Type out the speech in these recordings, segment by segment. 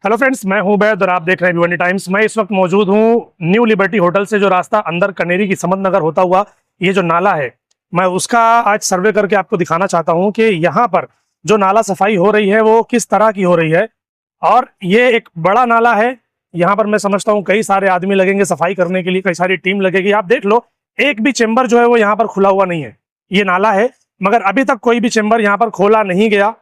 Hello friends, मैं हूं बैद और आप देख रहे हैं भिवंडी टाइम्स। मैं इस वक्त मौजूद हूं न्यू लिबर्टी होटल से जो रास्ता अंदर कनेरी की समत नगर होता हुआ ये जो नाला है, मैं उसका आज सर्वे करके आपको दिखाना चाहता हूं कि यहाँ पर जो नाला सफाई हो रही है वो किस तरह की हो रही है। और ये एक बड़ा नाला है, यहाँ पर मैं समझता हूँ कई सारे आदमी लगेंगे सफाई करने के लिए, कई सारी टीम लगेगी। आप देख लो, एक भी चेम्बर जो है वो यहाँ पर खुला हुआ नहीं है। ये नाला है मगर अभी तक कोई भी चेम्बर यहाँ पर खोला नहीं गया।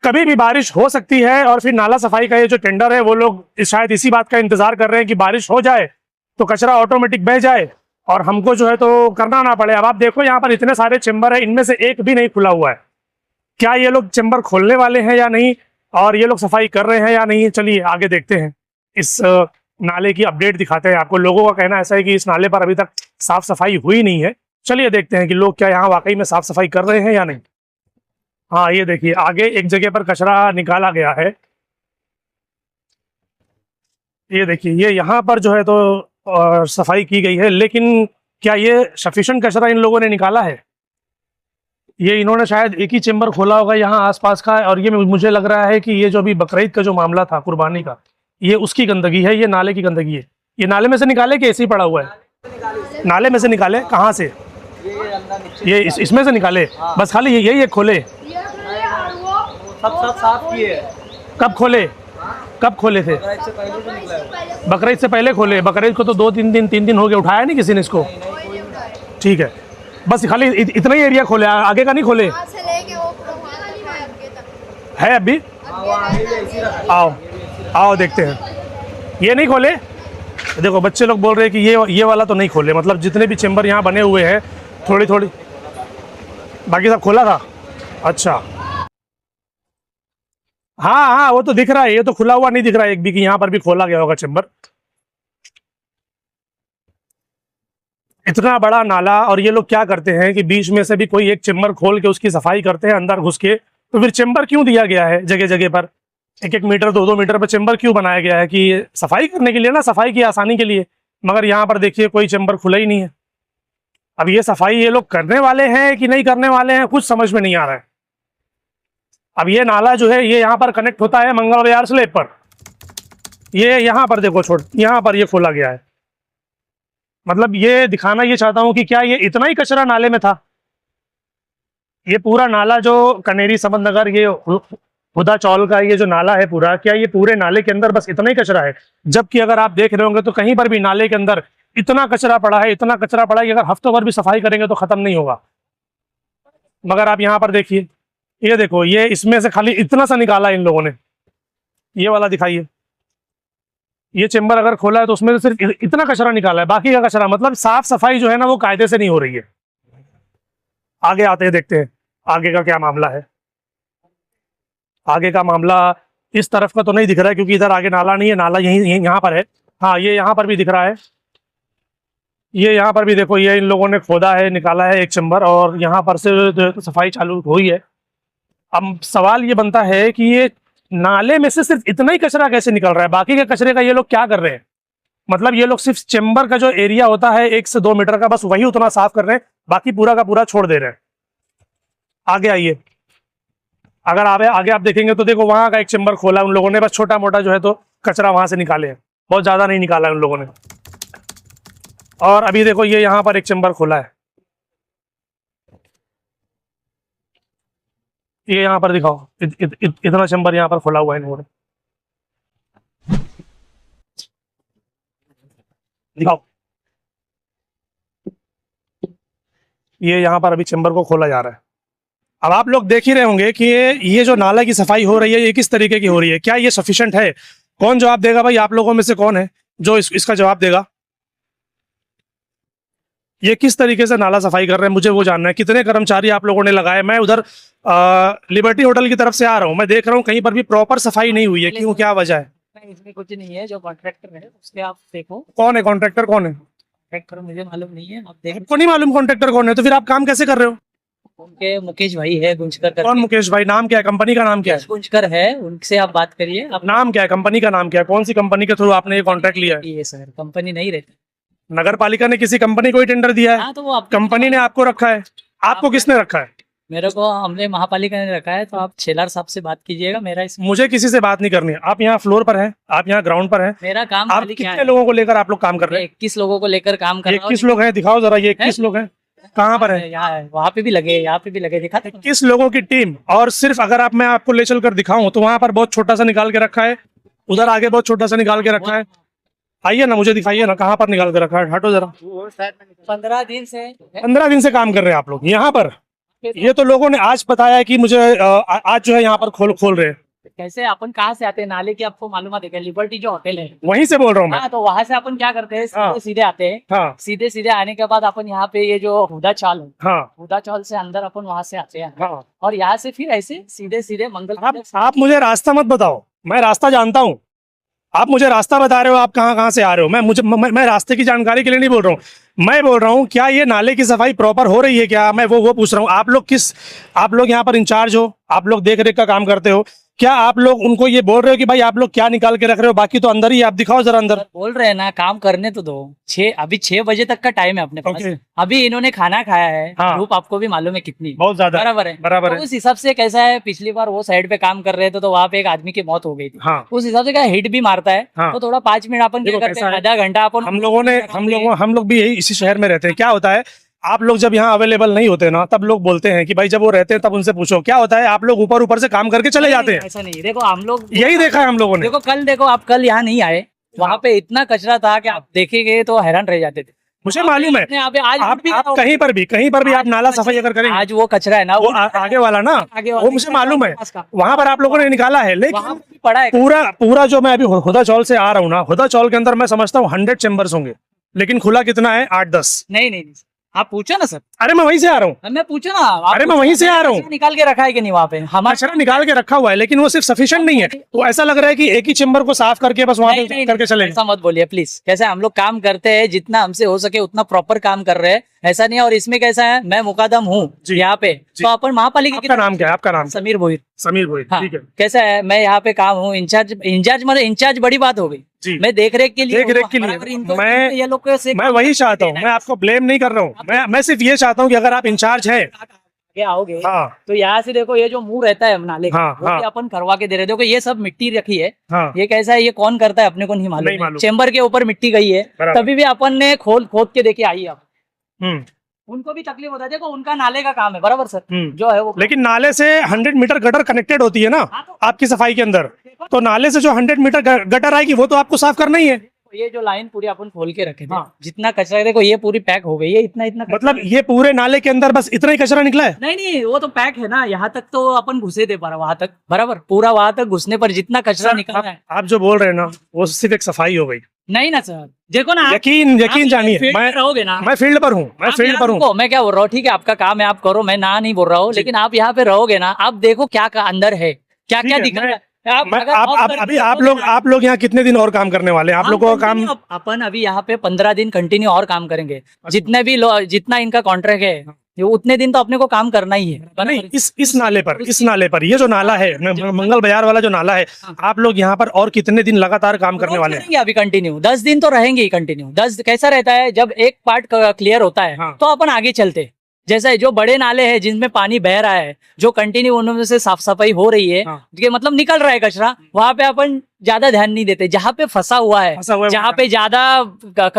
कभी भी बारिश हो सकती है और फिर नाला सफाई का ये जो टेंडर है वो लोग शायद इसी बात का इंतजार कर रहे हैं कि बारिश हो जाए तो कचरा ऑटोमेटिक बह जाए और हमको जो है तो करना ना पड़े। अब आप देखो यहाँ पर इतने सारे चेम्बर है, इनमें से एक भी नहीं खुला हुआ है। क्या ये लोग चेम्बर खोलने वाले हैं या नहीं, और ये लोग सफाई कर रहे हैं या नहीं, चलिए आगे देखते हैं। इस नाले की अपडेट दिखाते हैं आपको। लोगों का कहना ऐसा है कि इस नाले पर अभी तक साफ सफाई हुई नहीं है। चलिए देखते हैं कि लोग क्या यहाँ वाकई में साफ सफाई कर रहे हैं या नहीं। हाँ, ये देखिए आगे एक जगह पर कचरा निकाला गया है। ये देखिए, ये यहाँ पर जो है तो सफाई की गई है, लेकिन क्या ये सफिशिएंट कचरा इन लोगों ने निकाला है? ये इन्होंने शायद एक ही चेम्बर खोला होगा यहाँ आसपास का, और ये मुझे लग रहा है कि ये जो अभी बकरीद का जो मामला था, कुर्बानी का, ये उसकी गंदगी है, ये नाले की गंदगी है। ये नाले में से निकाले कि ऐसे ही पड़ा हुआ है? नाले में से निकाले। कहाँ से? ये इसमें से निकाले? बस खाली यही एक खोले? सब साफ किए। कब खोले? कब खोले थे? बकरीद से पहले खोले। बकरीद को तो 2-3 दिन हो गए, उठाया नहीं किसी ने इसको? ठीक है, बस खाली इतना ही एरिया खोले, आगे का नहीं खोले है अभी? आओ आओ देखते हैं। ये नहीं खोले? देखो बच्चे लोग बोल रहे हैं कि ये वाला तो नहीं खोले, मतलब जितने भी चेम्बर यहाँ बने हुए हैं थोड़ी थोड़ी, बाकी सब खोला था। अच्छा, हाँ हाँ, वो तो दिख रहा है, ये तो खुला हुआ नहीं दिख रहा है एक भी कि यहाँ पर भी खोला गया होगा चेम्बर। इतना बड़ा नाला, और ये लोग क्या करते हैं कि बीच में से भी कोई एक चेम्बर खोल के उसकी सफाई करते हैं अंदर घुस के। तो फिर चेम्बर क्यों दिया गया है जगह जगह पर? 1-1 मीटर 2-2 मीटर पर चेम्बर क्यों बनाया गया है? कि सफाई करने के लिए ना, सफाई की आसानी के लिए। मगर यहाँ पर देखिए कोई चेम्बर खुला ही नहीं है। अब ये सफाई ये लोग करने वाले हैं कि नहीं करने वाले हैं, कुछ समझ में नहीं आ रहा है। अब ये नाला जो है ये यहाँ पर कनेक्ट होता है मंगल बाजार स्लैब पर। ये यहाँ पर देखो यहाँ पर ये खोला गया है। मतलब ये दिखाना ये चाहता हूँ कि क्या ये इतना ही कचरा नाले में था? ये पूरा नाला जो कनेरी समत नगर, ये हुदा चौल का ये जो नाला है पूरा, क्या ये पूरे नाले के अंदर बस इतना ही कचरा है? जबकि अगर आप देख रहे होंगे तो कहीं पर भी नाले के अंदर इतना कचरा पड़ा है, इतना कचरा पड़ा है कि अगर हफ्तों भर भी सफाई करेंगे तो खत्म नहीं होगा। मगर आप यहाँ पर देखिए, ये देखो, ये इसमें से खाली इतना सा निकाला इन लोगों ने। ये वाला दिखाइए, ये चेम्बर अगर खोला है तो उसमें से सिर्फ इतना कचरा निकाला है, बाकी का कचरा, मतलब साफ सफाई जो है ना वो कायदे से नहीं हो रही है। आगे आते हैं, देखते हैं आगे का क्या मामला है। आगे का मामला इस तरफ का तो नहीं दिख रहा है क्योंकि इधर आगे नाला नहीं है, नाला यहीं यहाँ पर है। हाँ, ये यहाँ पर भी दिख रहा है। ये यहाँ पर भी देखो, ये इन लोगों ने खोदा है, निकाला है एक चेम्बर, और यहाँ पर से सफाई चालू हुई है। अब सवाल ये बनता है कि ये नाले में से सिर्फ इतना ही कचरा कैसे निकल रहा है? बाकी के कचरे का ये लोग क्या कर रहे हैं? मतलब ये लोग सिर्फ चेम्बर का जो एरिया होता है 1 से 2 मीटर का, बस वही उतना साफ कर रहे हैं, बाकी पूरा का पूरा छोड़ दे रहे हैं। आगे आइए, अगर आगे आप देखेंगे तो देखो वहां का एक चेम्बर खोला उन लोगों ने, बस छोटा मोटा जो है तो कचरा वहां से निकाले हैं, बहुत ज्यादा नहीं निकाला उन लोगों ने। और अभी देखो ये यहाँ पर एक चेम्बर खोला है, ये यहाँ पर दिखाओ, इतना चेम्बर यहाँ पर खोला हुआ है इन्होंने, दिखाओ। ये यहाँ पर अभी चेम्बर को खोला जा रहा है। अब आप लोग देख ही रहे होंगे कि ये जो नाला की सफाई हो रही है ये किस तरीके की हो रही है। क्या ये सफिशिएंट है? कौन जवाब देगा भाई? आप लोगों में से कौन है जो इसका जवाब देगा? ये किस तरीके से नाला सफाई कर रहे हैं, मुझे वो जानना है। कितने कर्मचारी आप लोगों ने लगाए? मैं उधर लिबर्टी होटल की तरफ से आ रहा हूँ, मैं देख रहा हूँ कहीं पर भी प्रॉपर सफाई नहीं हुई है। क्यों, क्या वजह है? इसमें कुछ नहीं है, जो कॉन्ट्रैक्टर है उसके आप देखो। कौन है कॉन्ट्रैक्टर? कौन है कॉन्ट्रैक्टर? मुझे मालूम नहीं है, आप देखो। आपको नहीं मालूम कॉन्ट्रैक्टर कौन है? तो फिर आप काम कैसे कर रहे हो? उनके मुकेश भाई है गुंजकर। कौन मुकेश भाई? नाम क्या है? कंपनी का नाम क्या है? गुंजकर है, उनसे आप बात करिए। आप नाम क्या है? कंपनी का नाम क्या है? कौन सी कंपनी के थ्रू आपने ये कॉन्ट्रैक्ट लिया है? ये सर कंपनी नहीं रहती, नगर पालिका ने किसी कंपनी को ही टेंडर दिया है? हाँ तो वो आप कंपनी ने आपको रखा है? आपको किसने रखा है? मेरे को हमने महापालिका ने रखा है, तो आप छेलार साहब से बात कीजिएगा। मेरा मुझे किसी से बात नहीं करनी है। आप यहाँ फ्लोर पर हैं, आप यहाँ ग्राउंड पर हैं। मेरा काम आप खाली क्या कितने है? लोगों को लेकर आप लोग काम कर रहे हैं? 21 लोगों को लेकर काम कर रहा हूँ। 21 लोग हैं, दिखाओ जरा। ये 21 लोग हैं, कहाँ पर है? यहाँ है, वहाँ पे भी लगे, यहाँ पे भी लगे, दिखा दो। 21 लोगों की टीम। और सिर्फ अगर आप, मैं आपको ले चल कर दिखाऊं तो वहां पर बहुत छोटा सा निकाल के रखा है, उधर आगे बहुत छोटा सा निकाल के रखा है। आइए ना, मुझे दिखाइए ना कहाँ पर निकाल के रखा है। हटो जरा। 15 दिन से 15 दिन से काम कर रहे हैं आप लोग यहाँ पर? ये तो लोगों ने आज बताया है कि मुझे आज जो है यहाँ पर खोल रहे हैं। कैसे अपन कहाँ से आते हैं? नाले की आपको मालूम है, लिबर्टी जो होटल है वहीं से बोल रहा हूँ मैं। हाँ, तो वहाँ से अपन क्या करते हैं, हाँ। सीधे सीधे आते हैं। हाँ सीधे सीधे आने के बाद अपन यहाँ पे ये जो हुदा चाल है, हाँ हुदा चाल से अंदर अपन वहाँ से आते हैं, हाँ। और यहाँ से फिर ऐसे सीधे सीधे मंगल। आप मुझे रास्ता मत बताओ, मैं रास्ता जानता हूँ। आप मुझे रास्ता बता रहे हो, आप कहाँ कहाँ से आ रहे हो। मैं रास्ते की जानकारी के लिए नहीं बोल रहा हूँ। मैं बोल रहा हूँ क्या ये नाले की सफाई प्रॉपर हो रही है क्या? मैं वो पूछ रहा हूँ। आप लोग यहाँ पर इंचार्ज हो, आप लोग देख रेख का काम करते हो, क्या आप लोग उनको ये बोल रहे हो कि भाई आप लोग क्या निकाल के रख रहे हो? बाकी तो अंदर ही, आप दिखाओ जरा अंदर। बोल रहे हैं ना, काम करने तो दो। अभी 6 बजे तक का टाइम है अपने पास। Okay. अभी इन्होंने खाना खाया है। हाँ। धूप आपको भी मालूम है कितनी, बहुत ज्यादा। बराबर है। बराबर तो है। उस हिसाब से कैसा है, पिछली बार वो साइड पे काम कर रहे थे तो वहाँ पे एक आदमी की मौत हो गई थी। हाँ। उस हिसाब से क्या हिट भी मारता है। हाँ। तो थोड़ा 5 मिनट अपन क्या देखो करते हैं, कैसा है, आधा घंटा अपन हम लोग भी यही इसी शहर में रहते हैं। क्या होता है, आप लोग जब यहाँ अवेलेबल नहीं होते ना, तब लोग बोलते हैं कि भाई जब वो रहते हैं तब उनसे पूछो। क्या होता है, आप लोग ऊपर ऊपर से काम करके चले जाते हैं। ऐसा नहीं, देखो हम लोग यही देखा है हम लोगों ने। देखो कल, देखो आप कल यहाँ नहीं आए, वहाँ पे इतना कचरा था कि आप देखेंगे तो हैरान रह जाते थे। मुझे मालूम है। आज आप कहीं पर भी आप नाला सफाई अगर करेंगे, आज वो कचरा है ना, वो आगे वाला ना, वो मुझे मालूम है, वहां पर आप लोगों ने निकाला है। लेकिन पड़ा है पूरा जो मैं अभी हुदा चौल से आ रहा हूँ ना, हुदा चौल के अंदर मैं समझता हूँ 100 चेम्बर्स होंगे, लेकिन खुला कितना है? 8-10। नहीं, आप पूछो ना सर। अरे मैं वहीं से आ रहा हूँ। मैं पूछो ना। अरे मैं वहीं से आ रहा हूँ। निकाल के रखा है कि नहीं वहाँ पे? हमारा कचरा निकाल के रखा हुआ है, लेकिन वो सिर्फ सफिशिएंट नहीं है। तो ऐसा लग रहा है कि एक ही चेम्बर को साफ करके बस वहां पे करके चले। ऐसा मत बोलिए प्लीज। कैसे हम लोग काम करते हैं, जितना हमसे हो सके उतना प्रॉपर काम कर रहे हैं, ऐसा नहीं है। और इसमें कैसा है, मैं मुकादम हूँ यहाँ पे, तो अपन महापालिका की। आपका नाम क्या है? आपका नाम? समीर भोईर। समीर भोईर, हाँ, ठीक है। कैसा है, मैं यहाँ पे काम हूँ, इंचार्ज मतलब इंचार्ज बड़ी बात हो गई जी। मैं देख रेख के लिए मैं वही चाहता हूँ। मैं आपको ब्लेम नहीं कर रहा हूँ। मैं सिर्फ ये चाहता हूँ कि अगर आप इंचार्ज हैं, आओगे हाँ, तो यहाँ से देखो ये जो मुंह रहता है नाले का, हाँ, वो हाँ, भी अपन करवा के दे रहे। देखो ये सब मिट्टी रखी है, हाँ, ये कैसा है, ये कौन करता है अपने को नहीं मालूम। चेम्बर के ऊपर मिट्टी गई है, तभी भी अपन ने खोद के देखिए। आइए आप, उनको भी तकलीफ होता है। देखो उनका नाले का काम है, बराबर सर, जो है वो। लेकिन नाले से 100 मीटर गटर कनेक्टेड होती है ना आपकी सफाई के अंदर, तो नाले से जो 100 मीटर गटर आएगी वो तो आपको साफ करना ही है। ये जो लाइन पूरी अपन खोल के रखे थे, जितना कचरा है देखो ये पूरी पैक हो गई है। इतना मतलब ये पूरे नाले के अंदर बस इतना ही कचरा निकला है? नहीं, वो तो पैक है ना, यहाँ तक तो अपन घुसे थे पर वहां तक, बराबर पूरा वहां तक घुसने पर जितना कचरा निकल रहा है। आप जो बोल रहे हैं ना, वो सिर्फ एक सफाई हो गई। नहीं ना सर, देखो ना, यकीन जानिए, मैं रहोगे ना, मैं फील्ड पर हूँ, मैं फील्ड पर हूँ। मैं क्या बोल रहा हूँ, ठीक है आपका काम है, आप करो, मैं ना नहीं बोल रहा हूँ, लेकिन आप यहाँ पे रहोगे ना, आप देखो क्या अंदर है, क्या क्या दिख रहा है। आप लोग यहाँ कितने दिन और काम करने वाले हैं? आप लोगों का काम, अपन अभी यहाँ पे 15 दिन कंटिन्यू और काम करेंगे। जितना इनका कॉन्ट्रैक्ट है, उतने दिन तो अपने को काम करना ही है। नहीं, इस नाले पर ये जो नाला है, मंगल बाजार वाला जो नाला है, आप लोग यहाँ पर और कितने दिन लगातार काम करने वाले हैं? अभी कंटिन्यू 10 दिन तो रहेंगे ही कंटिन्यू। 10 कैसा रहता है, जब एक पार्ट क्लियर होता है तो अपन आगे चलते। जैसा जो बड़े नाले हैं जिनमें पानी बह रहा है, जो कंटिन्यू उनमें से साफ सफाई हो रही है, मतलब निकल रहा है कचरा, वहां पे अपन ज्यादा ध्यान नहीं देते। जहाँ पे फंसा हुआ है, जहाँ पे ज्यादा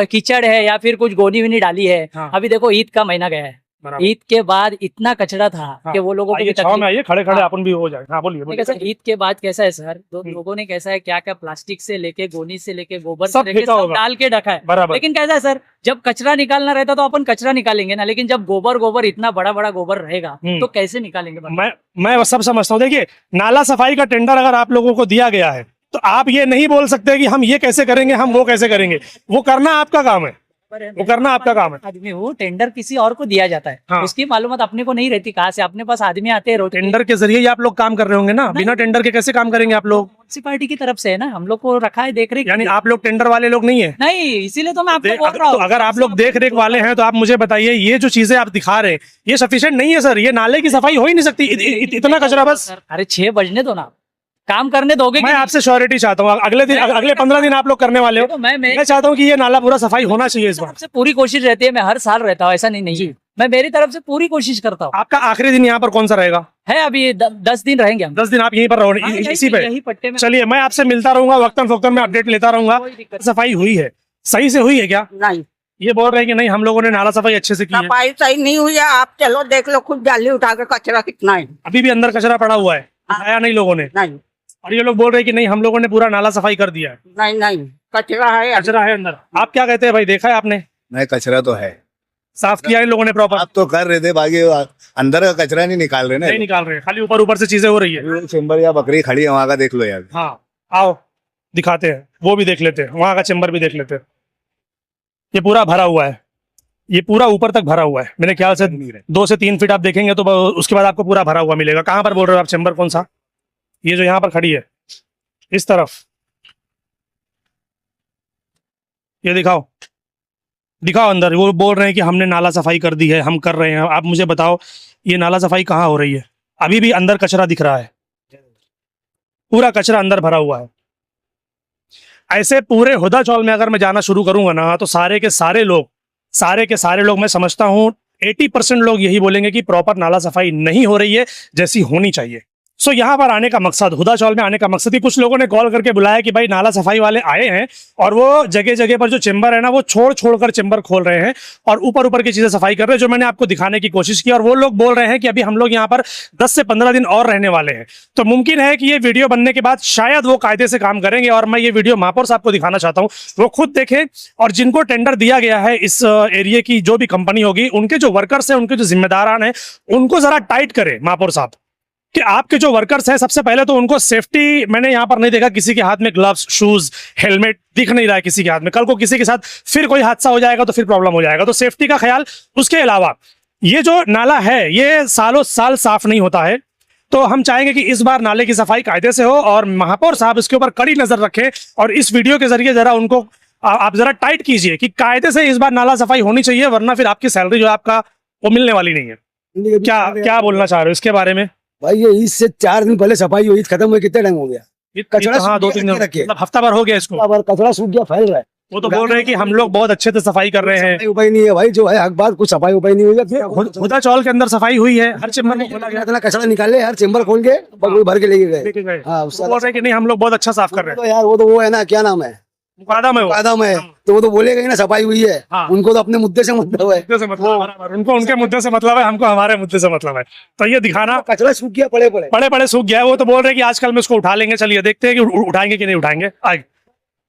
कीचड़ है या फिर कुछ गोनी विनी डाली है। अभी देखो ईद का महीना गया है, ईद के बाद इतना कचरा था कि वो लोगों को भी तकलीफ, खड़े अपन भी हो जाए। हाँ बोलिए। सर ईद के बाद कैसा है सर, लोगों ने कैसा है, क्या क्या प्लास्टिक से लेके, गोनी से लेके, गोबर से लेके सब डाल के रखा है। लेकिन कैसा है सर, जब कचरा निकालना रहता तो अपन कचरा निकालेंगे ना, लेकिन जब गोबर इतना बड़ा गोबर रहेगा तो कैसे निकालेंगे? मैं सब समझता हूँ। देखिए, नाला सफाई का टेंडर अगर आप लोगों को दिया गया है तो आप ये नहीं बोल सकते कि हम ये कैसे करेंगे, हम वो कैसे करेंगे। वो करना आपका काम है, वो करना आपका काम है। आदमी वो टेंडर किसी और को दिया जाता है, उसकी मालूमात अपने को नहीं रहती। कहाँ से अपने पास आदमी आते हैं, टेंडर के जरिए ही आप लोग काम कर रहे होंगे ना। बिना टेंडर के कैसे काम करेंगे आप लोग? म्युनिसिपैलिटी की तरफ से है ना, हम लोग को रखा है देख रेख। यानी आप लोग टेंडर वाले लोग नहीं है? नहीं, इसीलिए तो मैं आपको बोल रहा हूँ। अगर आप लोग देख रेख वाले हैं तो आप मुझे बताइए, ये जो चीजें आप दिखा रहे हैं ये सफिशिएंट नहीं है सर। ये नाले की सफाई हो ही नहीं सकती, इतना कचरा बस। अरे 6 बजने दो ना, काम करने दोगे? मैं आपसे श्योरिटी चाहता हूँ, अगले 15 दिन आप लोग करने वाले हो। मैं चाहता हूँ कि ये नाला पूरा सफाई होना चाहिए इस बार। आपसे पूरी कोशिश रहती है, मैं हर साल रहता हूँ, ऐसा नहीं। मैं मेरी तरफ से पूरी कोशिश करता हूँ। आपका आखिरी दिन यहाँ पर कौन सा रहेगा? है अभी 10 दिन रहेंगे हम। 10 दिन आप यहीं पर हाँ, रहोगे इसी पे? यही पट्टे में। चलिए, मैं आपसे मिलता रहूंगा, वक्तन फक्तन में अपडेट लेता रहूंगा। कोई दिक्कत सफाई हुई है, सही से हुई है क्या? नहीं, ये बोल रहे हैं कि नहीं, हम लोगों ने नाला सफाई अच्छे से की है। सफाई सही नहीं हुई है। आप चलो देख लो खुद, जाली उठा के कचरा कितना है। अभी भी अंदर कचरा पड़ा हुआ है, उठाया नहीं लोगों ने। नहीं और ये लोग बोल रहे हैं कि नहीं, हम लोगों ने पूरा नाला सफाई कर दिया है। नहीं नहीं, कचरा है। कचरा है अंदर। आप क्या कहते हैं भाई, देखा है आपने? नहीं, कचरा तो है, साफ किया इन लोगों ने प्रॉपर? आप तो कर रहे थे, बाकी अंदर का कचरा नहीं निकाल रहे ना। नहीं निकाल रहे, खाली ऊपर ऊपर से चीजें हो रही है। चेम्बर या बकरी खड़ी है वहां का, देख लो यार। हाँ, आओ दिखाते हैं, वो भी देख लेते हैं, वहां का चेम्बर भी देख लेते हैं। ये पूरा भरा हुआ है, ये पूरा ऊपर तक भरा हुआ है। मेरे ख्याल से 2 से 3 फीट आप देखेंगे तो उसके बाद आपको पूरा भरा हुआ मिलेगा। कहाँ पर बोल रहे हो आप चेम्बर, कौन सा? ये जो यहाँ पर खड़ी है इस तरफ, ये दिखाओ, दिखाओ अंदर। वो बोल रहे हैं कि हमने नाला सफाई कर दी है, हम कर रहे हैं। आप मुझे बताओ, ये नाला सफाई कहाँ हो रही है? अभी भी अंदर कचरा दिख रहा है, पूरा कचरा अंदर भरा हुआ है। ऐसे पूरे हुदा चौल में अगर मैं जाना शुरू करूंगा ना, तो सारे के सारे लोग मैं समझता हूं 80% लोग यही बोलेंगे कि प्रॉपर नाला सफाई नहीं हो रही है जैसी होनी चाहिए। सो यहाँ पर आने का मकसद, हुदा चौल में आने का मकसद ही, कुछ लोगों ने कॉल करके बुलाया कि भाई नाला सफाई वाले आए हैं और वो जगह जगह पर जो चेम्बर है ना, वो छोड़ कर चेम्बर खोल रहे हैं और ऊपर की चीजें सफाई कर रहे हैं, जो मैंने आपको दिखाने की कोशिश की। और वो लोग बोल रहे हैं कि अभी हम लोग यहाँ पर 10 से 15 दिन और रहने वाले हैं। तो मुमकिन है कि ये वीडियो बनने के बाद शायद वो कायदे से काम करेंगे। और मैं ये वीडियो महापौर साहब को दिखाना चाहता हूँ, वो खुद देखें। और जिनको टेंडर दिया गया है इस एरिया की, जो भी कंपनी होगी, उनके जो वर्कर्स हैं, उनके जो जिम्मेदारान हैं, उनको जरा टाइट करें महापौर साहब कि आपके जो वर्कर्स हैं, सबसे पहले तो उनको सेफ्टी, मैंने यहां पर नहीं देखा किसी के हाथ में ग्लव्स, शूज, हेलमेट दिख नहीं रहा है किसी के हाथ में। कल को किसी के साथ फिर कोई हादसा हो जाएगा तो फिर प्रॉब्लम हो जाएगा, तो सेफ्टी का ख्याल। उसके अलावा ये जो नाला है, ये सालों साल साफ नहीं होता है, तो हम चाहेंगे कि इस बार नाले की सफाई कायदे से हो और महापौर साहब इसके ऊपर कड़ी नजर रखें। और इस वीडियो के जरिए जरा उनको आप जरा टाइट कीजिए कि कायदे से इस बार नाला सफाई होनी चाहिए, वरना फिर आपकी सैलरी जो है आपका वो मिलने वाली नहीं है। क्या बोलना चाह रहे हो इसके बारे में? भाई ये इससे 4 दिन पहले सफाई हुई, खत्म हुई, कितने टाइम हो गया? कचरा हाँ, 2-3 दिन, मतलब हफ्ता भर हो गया इसको। कचरा सूख गया, फैल रहा है। वो तो बोल रहे हैं कि हम लोग बहुत अच्छे से सफाई कर रहे हैं। उपाय नहीं है भाई, जो है हक बात, कुछ सफाई उपाय नहीं हुई है। हुदा चौल के अंदर सफाई हुई है, हर चेम्बर में खोला गया, इतना कचरा निकाले, हर चेम्बर खोल के भर के लेके गए। हाँ, बोल रहे हैं कि नहीं, हम लोग बहुत अच्छा साफ कर रहे हैं। तो यार वो तो वो है ना, क्या नाम है, मुकादम है, तो वो तो बोलेगा ही ना सफाई हुई है। हाँ। उनको तो अपने मुद्दे से मतलब है, उनको उनके मुद्दे से मतलब है, हमको हमारे मुद्दे से मतलब है। तो ये दिखाना, कचरा सूख गया, पड़े सूख गया है। वो तो बोल रहे हैं कि आजकल में उसको उठा लेंगे। चलिए देखते हैं कि उठाएंगे कि नहीं उठाएंगे। आगे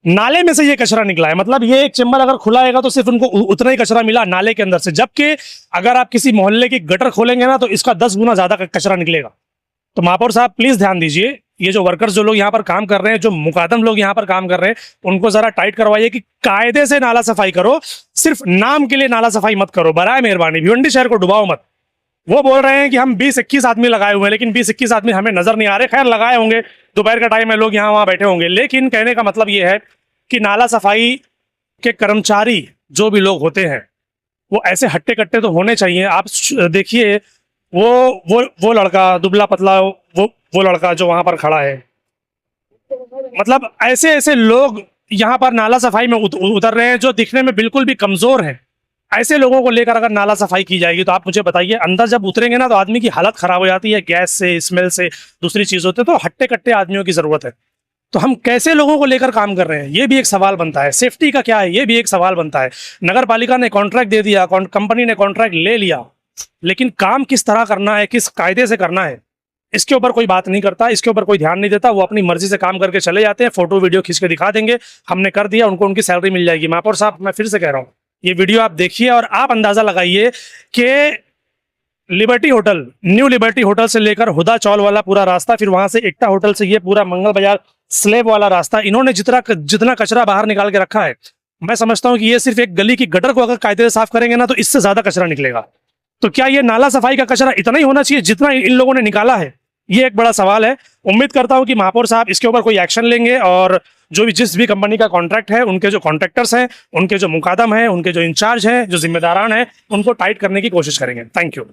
नाले में से ये कचरा निकला है, मतलब ये एक चेम्बर अगर खुलाएगा तो सिर्फ उनको उतना ही कचरा मिला नाले के अंदर से, जबकि अगर आप किसी मोहल्ले की गटर खोलेंगे ना, तो इसका 10 गुना ज्यादा कचरा निकलेगा। तो महापौर साहब प्लीज ध्यान दीजिए, ये जो वर्कर्स जो लोग यहाँ पर काम कर रहे हैं, जो मुकादम लोग यहाँ पर काम कर रहे हैं, उनको जरा टाइट करवाइए कि कायदे से नाला सफाई करो, सिर्फ नाम के लिए नाला सफाई मत करो, बराए मेहरबानी। भिवंडी शहर को डुबाओ मत। वो बोल रहे हैं कि हम 20-21 आदमी लगाए हुए हैं, लेकिन 20-21 आदमी हमें नजर नहीं आ रहे। खैर लगाए होंगे, दोपहर का टाइम है, लोग यहाँ वहां बैठे होंगे, लेकिन कहने का मतलब ये है कि नाला सफाई के कर्मचारी जो भी लोग होते हैं, वो ऐसे हट्टे कट्टे तो होने चाहिए। आप देखिए, वो लड़का दुबला पतला, वो लड़का जो वहां पर खड़ा है, मतलब ऐसे लोग यहाँ पर नाला सफाई में उतर रहे हैं, जो दिखने में बिल्कुल भी कमजोर हैं। ऐसे लोगों को लेकर अगर नाला सफाई की जाएगी, तो आप मुझे बताइए, अंदर जब उतरेंगे ना, तो आदमी की हालत खराब हो जाती है, गैस से, स्मेल से, दूसरी चीज होती है। तो हट्टे कट्टे आदमियों की जरूरत है। तो हम कैसे लोगों को लेकर काम कर रहे हैं, ये भी एक सवाल बनता है। सेफ्टी का क्या है, ये भी एक सवाल बनता है। नगर पालिका ने कॉन्ट्रैक्ट दे दिया, कंपनी ने कॉन्ट्रैक्ट ले लिया, लेकिन काम किस तरह करना है, किस कायदे से करना है, इसके ऊपर कोई बात नहीं करता, इसके ऊपर कोई ध्यान नहीं देता। वो अपनी मर्जी से काम करके चले जाते हैं, फोटो वीडियो खींच के दिखा देंगे, हमने कर दिया, उनको उनकी सैलरी मिल जाएगी। महापौर साहब, मैं फिर से कह रहा हूँ, ये वीडियो आप देखिए और आप अंदाजा लगाइए कि liberty hotel, new liberty hotel से लेकर हुदा चौल वाला पूरा रास्ता, फिर वहां से एकता होटल से ये पूरा मंगल बाजार स्लेब वाला रास्ता, इन्होंने जितना कचरा बाहर निकाल के रखा है, मैं समझता हूँ कि ये सिर्फ एक गली की गटर को अगर कायदे से साफ करेंगे ना, तो इससे ज्यादा कचरा निकलेगा। तो क्या ये नाला सफाई का कचरा इतना ही होना चाहिए जितना इन लोगों ने निकाला है? ये एक बड़ा सवाल है। उम्मीद करता हूं कि महापौर साहब इसके ऊपर कोई एक्शन लेंगे और जिस भी कंपनी का कॉन्ट्रैक्ट है, उनके जो कॉन्ट्रैक्टर्स हैं, उनके जो मुकादम हैं, उनके जो इंचार्ज हैं, जो जिम्मेदारान हैं, उनको टाइट करने की कोशिश करेंगे। Thank you.